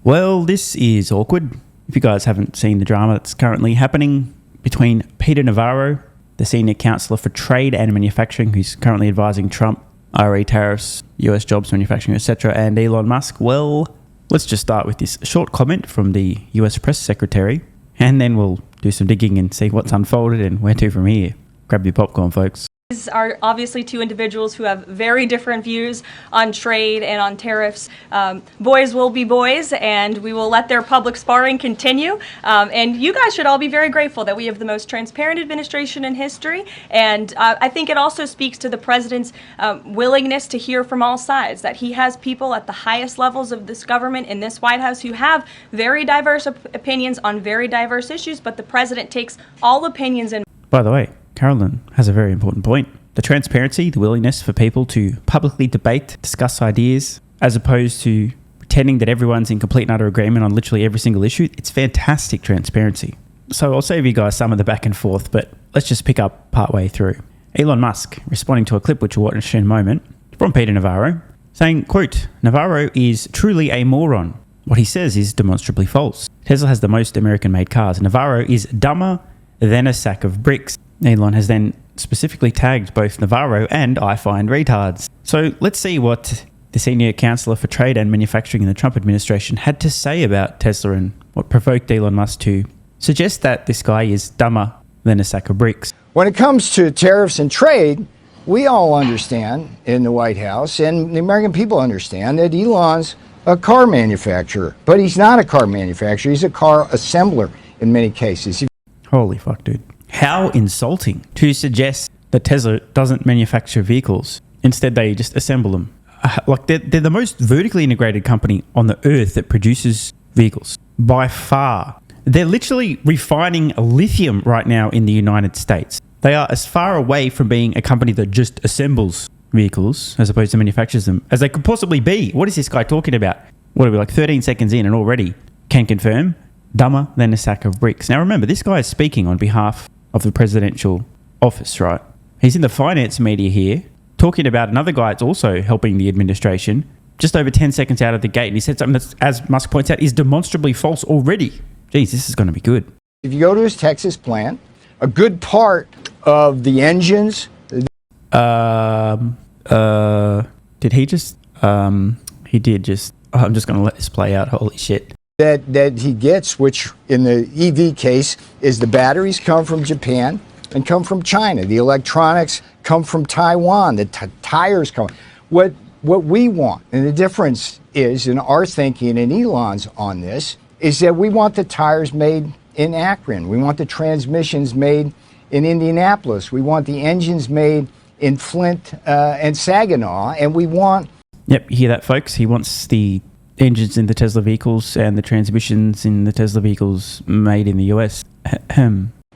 Well, this is awkward. If you guys haven't seen the drama that's currently happening between Peter Navarro, the senior counselor for trade and manufacturing, who's currently advising Trump, IRA tariffs, US jobs, manufacturing, etc., and Elon Musk, well, let's just start with this short comment from the US press secretary, and then we'll do some digging and see what's unfolded and where to from here. Grab your popcorn, folks. These are obviously two individuals who have very different views on trade and on tariffs. Boys will be boys, and we will let their public sparring continue. And you guys should all be very grateful that we have the most transparent administration in history. And I think it also speaks to the president's willingness to hear from all sides, that he has people at the highest levels of this government in this White House who have very diverse opinions on very diverse issues, but the president takes all opinions in. By the way, Carolyn has a very important point. The transparency, the willingness for people to publicly debate, discuss ideas, as opposed to pretending that everyone's in complete and utter agreement on literally every single issue. It's fantastic transparency. So I'll save you guys some of the back and forth, but let's just pick up partway through. Elon Musk responding to a clip which we'll watch in a moment from Peter Navarro, saying, quote, "Navarro is truly a moron. What he says is demonstrably false. Tesla has the most American-made cars. Navarro is dumber than a sack of bricks." Elon has then specifically tagged both Navarro and I find retards. So let's see what the senior counselor for trade and manufacturing in the Trump administration had to say about Tesla and what provoked Elon Musk to suggest that this guy is dumber than a sack of bricks. When it comes to tariffs and trade, we all understand in the White House, and the American people understand, that Elon's a car manufacturer. But he's not a car manufacturer. He's a car assembler in many cases. Holy fuck, dude. How insulting to suggest that Tesla doesn't manufacture vehicles. Instead, they just assemble them. Like, they're the most vertically integrated company on the earth that produces vehicles. By far. They're literally refining lithium right now in the United States. They are as far away from being a company that just assembles vehicles as opposed to manufactures them as they could possibly be. What is this guy talking about? What are we, like 13 seconds in and already can confirm? Dumber than a sack of bricks. Now remember, this guy is speaking on behalf of the presidential office, right? He's in the finance media here, talking about another guy that's also helping the administration, just over 10 seconds out of the gate. And he said something that's, as Musk points out, is demonstrably false already. Geez, this is going to be good. If you go to his Texas plant, a good part of the engines... Did he just... he did just... Oh, I'm just going to let this play out. Holy shit. That he gets, which in the EV case is the batteries come from Japan and come from China. The electronics come from Taiwan. The tires come. What we want, and the difference is in our thinking and Elon's on this, is that we want the tires made in Akron. We want the transmissions made in Indianapolis. We want the engines made in Flint and Saginaw, and we want... Yep, you hear that, folks? He wants the engines in the Tesla vehicles and the transmissions in the Tesla vehicles made in the US.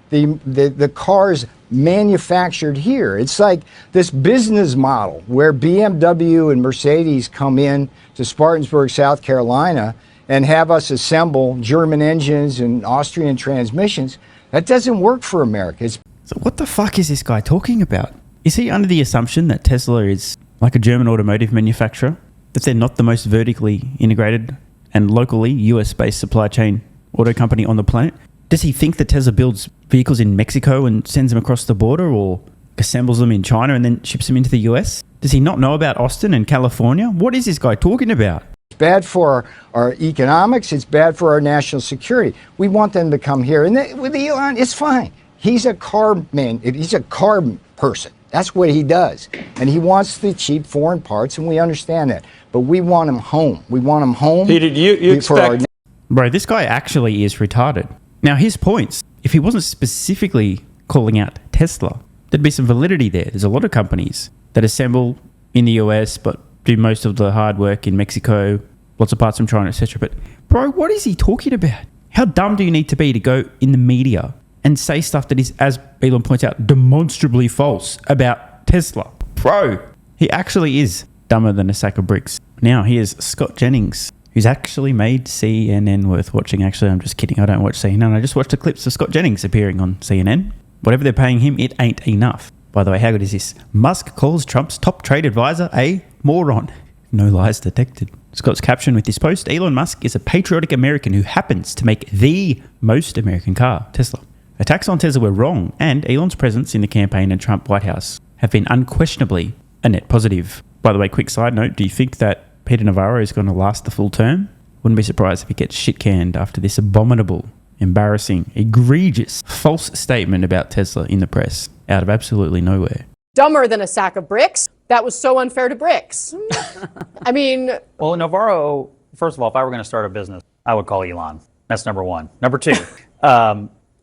The cars manufactured here. It's like this business model where BMW and Mercedes come in to Spartanburg, South Carolina, and have us assemble German engines and Austrian transmissions. That doesn't work for America. So what the fuck is this guy talking about? Is he under the assumption that Tesla is like a German automotive manufacturer? That they're not the most vertically integrated and locally US-based supply chain auto company on the planet? Does he think that Tesla builds vehicles in Mexico and sends them across the border, or assembles them in China and then ships them into the US? Does he not know about Austin and California? What is this guy talking about? It's bad for our economics. It's bad for our national security. We want them to come here. And with Elon, it's fine. He's a car man. He's a car person. That's what he does. And he wants the cheap foreign parts, and we understand that. But we want him home. We want him home. Peter, you expect... Bro, this guy actually is retarded. Now, his points, if he wasn't specifically calling out Tesla, there'd be some validity there. There's a lot of companies that assemble in the US, but do most of the hard work in Mexico, lots of parts from China, etc. But, bro, what is he talking about? How dumb do you need to be to go in the media and say stuff that is, as Elon points out, demonstrably false about Tesla? Bro, he actually is dumber than a sack of bricks. Now, here's Scott Jennings, who's actually made CNN worth watching. Actually, I'm just kidding. I don't watch CNN. I just watched the clips of Scott Jennings appearing on CNN. Whatever they're paying him, it ain't enough. By the way, how good is this? Musk calls Trump's top trade advisor a moron. No lies detected. Scott's caption with this post: Elon Musk is a patriotic American who happens to make the most American car, Tesla. Attacks on Tesla were wrong, and Elon's presence in the campaign and Trump White House have been unquestionably a net positive. By the way, quick side note, do you think that Peter Navarro is going to last the full term? Wouldn't be surprised if he gets shit-canned after this abominable, embarrassing, egregious, false statement about Tesla in the press out of absolutely nowhere. Dumber than a sack of bricks. That was so unfair to bricks. I mean... Well, Navarro, first of all, if I were going to start a business, I would call Elon. That's number one. Number two,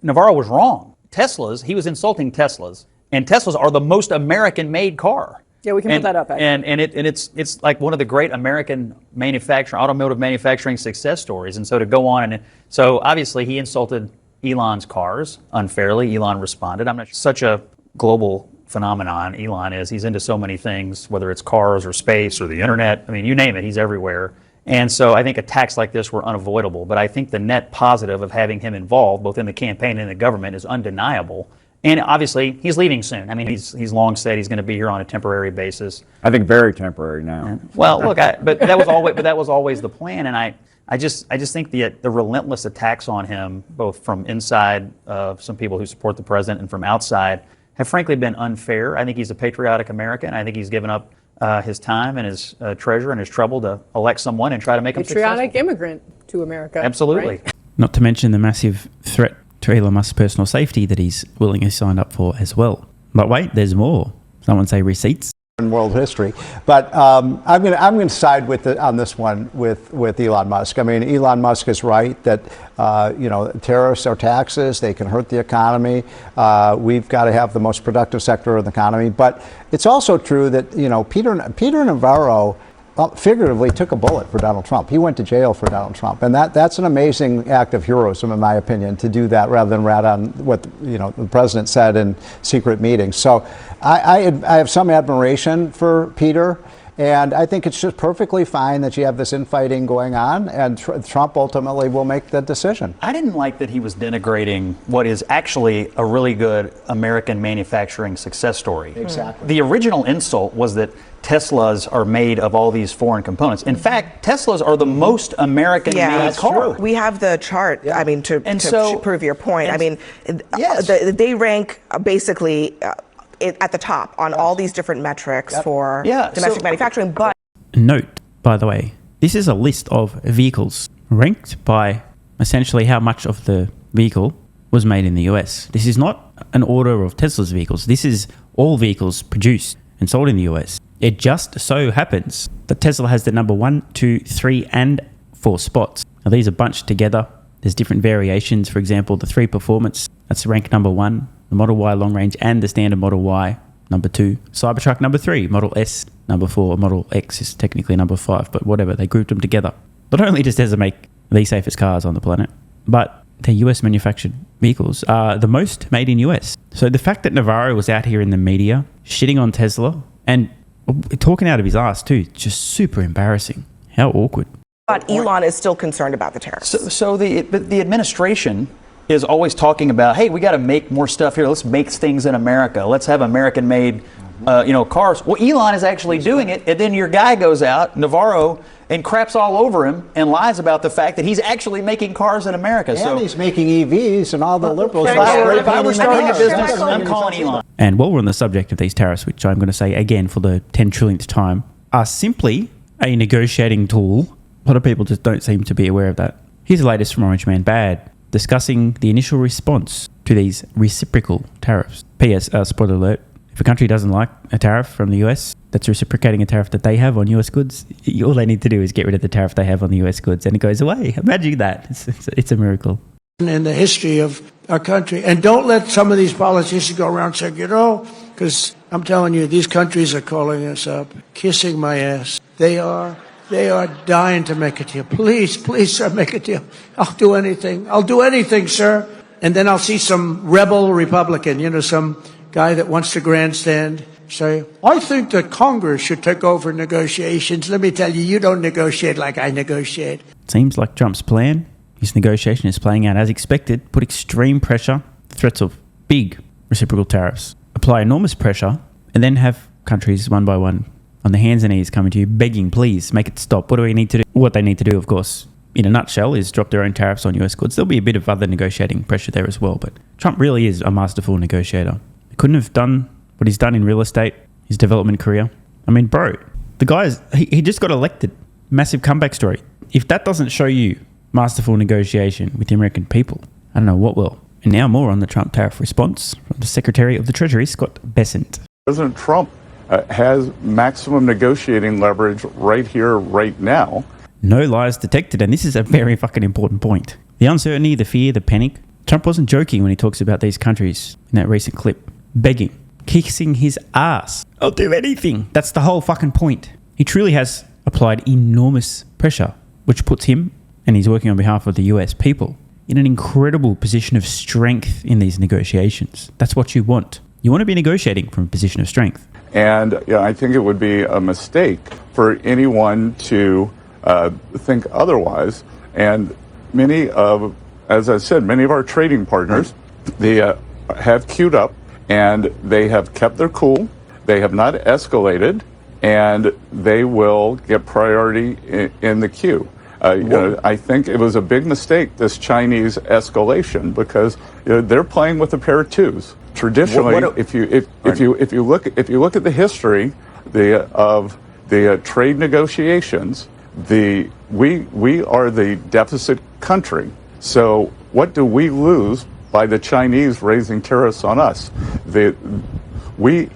Navarro was wrong. He was insulting Teslas, and Teslas are the most American-made car. Yeah, we can put that up, actually. And it's like one of the great American automotive manufacturing success stories. And so to go on, so obviously he insulted Elon's cars unfairly. Elon responded. I'm not such a global phenomenon Elon is. He's into so many things, whether it's cars or space or the internet. I mean, you name it, he's everywhere. And so I think attacks like this were unavoidable. But I think the net positive of having him involved, both in the campaign and the government, is undeniable. And obviously, he's leaving soon. I mean, he's long said he's going to be here on a temporary basis. I think very temporary now. Well, look, but that was always the plan. And I just think the relentless attacks on him, both from inside some people who support the president and from outside, have frankly been unfair. I think he's a patriotic American. I think he's given up his time and his treasure and his trouble to elect someone and try to make him successful. Patriotic immigrant to America. Absolutely. Right? Not to mention the massive threat to Elon Musk's personal safety that he's willingly signed up for as well. But wait, there's more. Someone say receipts. In world history, but I'm going to side on this one with Elon Musk. I mean, Elon Musk is right that tariffs or taxes, they can hurt the economy. We've got to have the most productive sector of the economy, but it's also true that Peter Navarro figuratively took a bullet for Donald Trump. He went to jail for Donald Trump, and that's an amazing act of heroism, in my opinion, to do that rather than rat on what the president said in secret meetings. So I have some admiration for Peter, and I think it's just perfectly fine that you have this infighting going on, and Trump ultimately will make the decision. I didn't like that he was denigrating what is actually a really good American manufacturing success story. Exactly. The original insult was that Teslas are made of all these foreign components. In fact, Teslas are the most American-made car. We have the chart, I mean, to prove your point. I mean, yes. They rank basically at the top on all these different metrics for domestic manufacturing. But Note, by the way, this is a list of vehicles ranked by essentially how much of the vehicle was made in the US. This is not an order of Tesla's vehicles. This is all vehicles produced and sold in the US. It just so happens that Tesla has the number 1, 2, 3, and 4 spots. Now these are bunched together. There's different variations. For example, the 3 Performance, that's ranked number 1. The Model Y Long Range and the standard Model Y, number 2. Cybertruck, number 3. Model S, number 4. Model X is technically number 5, but whatever. They grouped them together. Not only does Tesla make the safest cars on the planet, but their US manufactured vehicles are the most made in US. So the fact that Navarro was out here in the media shitting on Tesla and talking out of his ass too, just super embarrassing. How awkward. But Elon is still concerned about the tariffs. So the administration is always talking about, hey, we got to make more stuff here. Let's make things in America. Let's have American-made, cars. Well, Elon is actually doing it, and then your guy goes out, Navarro, and craps all over him and lies about the fact that he's actually making cars in America. And he's making EVs, and all the liberals. If I were starting a business, I'm calling Elon. And while we're on the subject of these tariffs, which I'm going to say again for the 10 trillionth time, are simply a negotiating tool. A lot of people just don't seem to be aware of that. Here's the latest from Orange Man Bad, discussing the initial response to these reciprocal tariffs. P.S. Spoiler alert, if a country doesn't like a tariff from the US that's reciprocating a tariff that they have on US goods, all they need to do is get rid of the tariff they have on the US goods and it goes away. Imagine that. It's a miracle. In the history of our country. And don't let some of these politicians go around saying, because I'm telling you, these countries are calling us up, kissing my ass. They are dying to make a deal. Please, sir, make a deal. I'll do anything, sir. And then I'll see some rebel Republican, some guy that wants to grandstand, say, I think that Congress should take over negotiations. Let me tell you, you don't negotiate like I negotiate. Seems like Trump's plan. His negotiation is playing out as expected. Put extreme pressure, threats of big reciprocal tariffs, apply enormous pressure, and then have countries one by one on their hands and knees coming to you, begging, please, make it stop. What do we need to do? What they need to do, of course, in a nutshell, is drop their own tariffs on US goods. There'll be a bit of other negotiating pressure there as well, but Trump really is a masterful negotiator. He couldn't have done what he's done in real estate, his development career. I mean, bro, the guy he just got elected. Massive comeback story. If that doesn't show you masterful negotiation with the American people, I don't know what will. And now more on the Trump tariff response from the Secretary of the Treasury, Scott Bessent. President Trump has maximum negotiating leverage right here, right now. No lies detected, and this is a very fucking important point. The uncertainty, the fear, the panic. Trump wasn't joking when he talks about these countries in that recent clip. Begging, kissing his ass. I'll do anything. That's the whole fucking point. He truly has applied enormous pressure, which puts him, and he's working on behalf of the US people, in an incredible position of strength in these negotiations. That's what you want. You want to be negotiating from a position of strength. And I think it would be a mistake for anyone to think otherwise. And as I said, many of our trading partners, they have queued up and they have kept their cool. They have not escalated, and they will get priority in the queue. I think it was a big mistake, this Chinese escalation, because they're playing with a pair of twos. Traditionally, if you look at the history of the trade negotiations, we are the deficit country. So what do we lose by the Chinese raising tariffs on us? We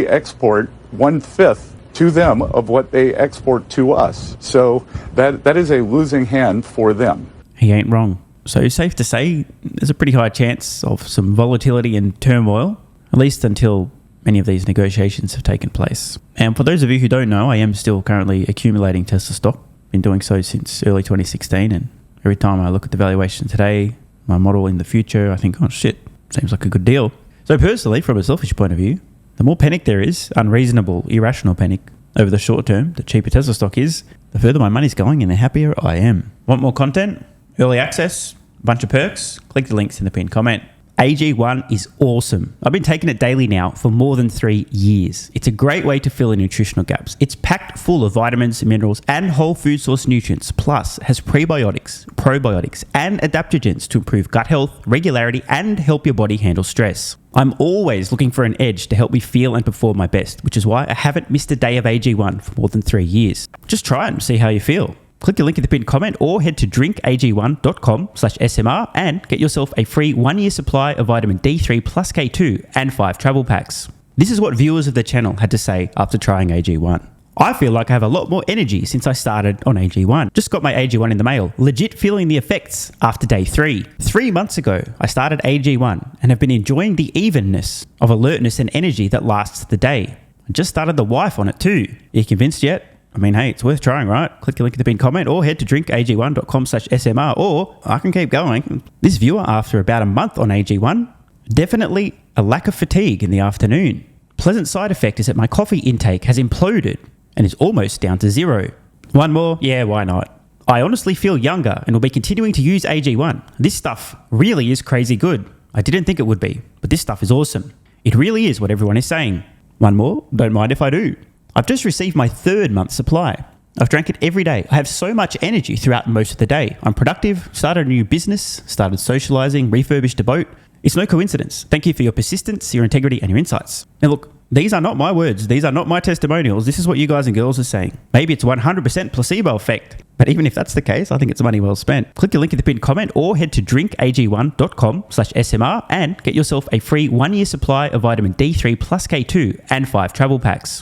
export 1/5 to them of what they export to us. So that is a losing hand for them. He ain't wrong. So safe to say there's a pretty high chance of some volatility and turmoil, at least until many of these negotiations have taken place. And for those of you who don't know, I am still currently accumulating Tesla stock. Been doing so since early 2016, and every time I look at the valuation today, my model in the future, I think, oh shit, seems like a good deal. So personally, from a selfish point of view, the more panic there is, unreasonable, irrational panic, over the short term, the cheaper Tesla stock is, the further my money's going and the happier I am. Want more content? Early access? Bunch of perks? Click the links in the pinned comment. AG1 is awesome. I've been taking it daily now for more than 3 years. It's a great way to fill in nutritional gaps. It's packed full of vitamins, minerals, and whole food source nutrients, plus has prebiotics, probiotics, and adaptogens to improve gut health, regularity, and help your body handle stress. I'm always looking for an edge to help me feel and perform my best, which is why I haven't missed a day of AG1 for more than 3 years. Just try it and see how you feel. Click the link in the pinned comment or head to drinkag1.com/SMR and get yourself a free 1-year supply of vitamin D3 plus K2 and 5 travel packs. This is what viewers of the channel had to say after trying AG1. I feel like I have a lot more energy since I started on AG1. Just got my AG1 in the mail. Legit feeling the effects after day 3. 3 months ago, I started AG1 and have been enjoying the evenness of alertness and energy that lasts the day. I just started the wife on it too. Are you convinced yet? I mean, hey, it's worth trying, right? Click the link in the pinned comment or head to drinkag1.com/SMR, or I can keep going. This viewer, after about a month on AG1, definitely a lack of fatigue in the afternoon. Pleasant side effect is that my coffee intake has imploded and is almost down to 0. One more? Yeah, why not? I honestly feel younger and will be continuing to use AG1. This stuff really is crazy good. I didn't think it would be, but this stuff is awesome. It really is what everyone is saying. One more? Don't mind if I do. I've just received my 3rd month supply. I've drank it every day. I have so much energy throughout most of the day. I'm productive, started a new business, started socializing, refurbished a boat. It's no coincidence. Thank you for your persistence, your integrity, and your insights. Now look, these are not my words. These are not my testimonials. This is what you guys and girls are saying. Maybe it's 100% placebo effect. But even if that's the case, I think it's money well spent. Click the link in the pinned comment or head to drinkag1.com/SMR and get yourself a free 1-year supply of vitamin D3 plus K2 and 5 travel packs.